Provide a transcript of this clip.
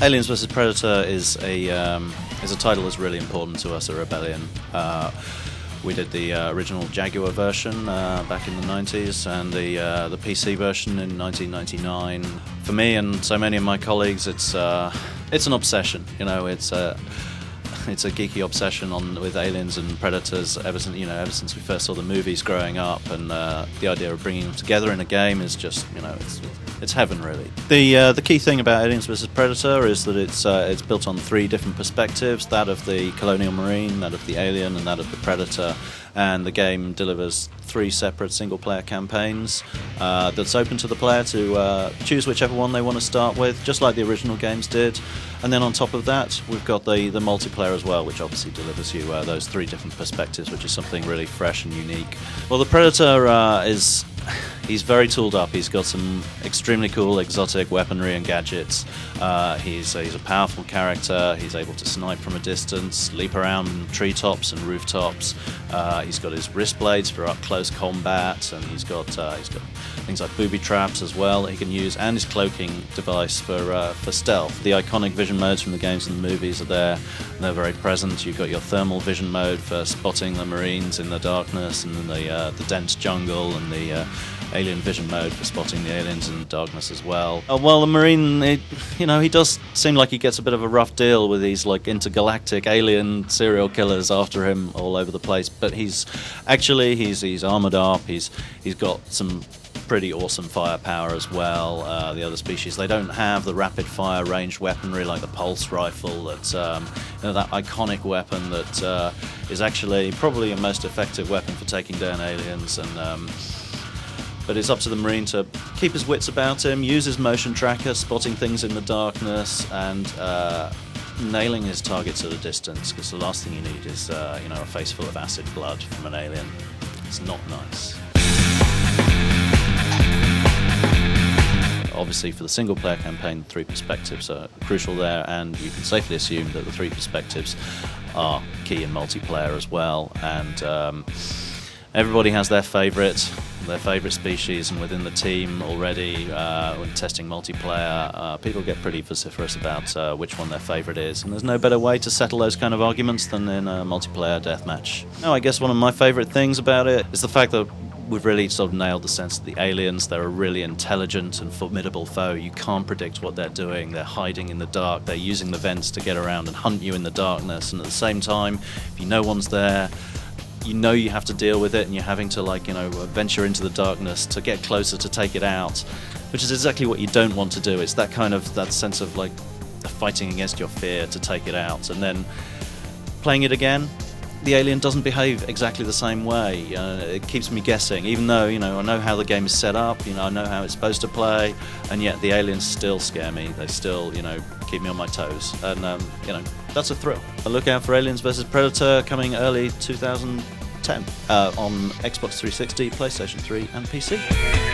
Aliens vs Predator is a title that's really important to us at Rebellion. We did the original Jaguar version back in the 90s and the PC version in 1999. For me and so many of my colleagues, it's an obsession. You know, it's a geeky obsession with aliens and predators ever since we first saw the movies growing up, and the idea of bringing them together in a game is just, it's heaven, really. The key thing about Aliens vs Predator is that it's built on 3 different perspectives: that of the colonial marine, that of the alien, and that of the predator. And the game delivers 3 separate single-player campaigns that's open to the player to choose whichever one they want to start with, just like the original games did. And then on top of that, we've got the multiplayer as well, which obviously delivers you those 3 different perspectives, which is something really fresh and unique. Well, the Predator he's very tooled up. He's got some extremely cool exotic weaponry and gadgets. He's a powerful character. He's able to snipe from a distance, leap around treetops and rooftops. He's got his wrist blades for up-close combat, and he's got things like booby traps as well that he can use, and his cloaking device for stealth. The iconic vision modes from the games and the movies are there, and they're very present. You've got your thermal vision mode for spotting the Marines in the darkness and in the dense jungle, and the alien vision mode for spotting the aliens in the darkness as well. Well, the Marine, he does seem like he gets a bit of a rough deal with these intergalactic alien serial killers after him all over the place. But he's armored up. He's got some pretty awesome firepower as well. The other species, they don't have the rapid fire ranged weaponry like the pulse rifle. That's that iconic weapon that is actually probably a most effective weapon for taking down aliens. And but it's up to the Marine to keep his wits about him, use his motion tracker, spotting things in the darkness, and nailing his targets at a distance, because the last thing you need is a face full of acid blood from an alien. It's not nice. Obviously, for the single-player campaign, 3 perspectives are crucial there, and you can safely assume that the 3 perspectives are key in multiplayer as well. And everybody has their favourite species, and within the team already, when testing multiplayer, people get pretty vociferous about which one their favourite is, and there's no better way to settle those kind of arguments than in a multiplayer deathmatch. Now, I guess one of my favourite things about it is the fact that we've really sort of nailed the sense that the aliens, they're a really intelligent and formidable foe. You can't predict what they're doing. They're hiding in the dark. They're using the vents to get around and hunt you in the darkness, and at the same time, if you know one's there, you have to deal with it, and you're having to venture into the darkness to get closer to take it out, which is exactly what you don't want to do. It's that sense of fighting against your fear to take it out. And then playing it again, the alien doesn't behave exactly the same way. It keeps me guessing, even though I know how the game is set up, I know how it's supposed to play, and yet the aliens still scare me. They still keep me on my toes, and that's a thrill. Look out for Aliens vs Predator, coming early 2010 on Xbox 360, PlayStation 3 and PC.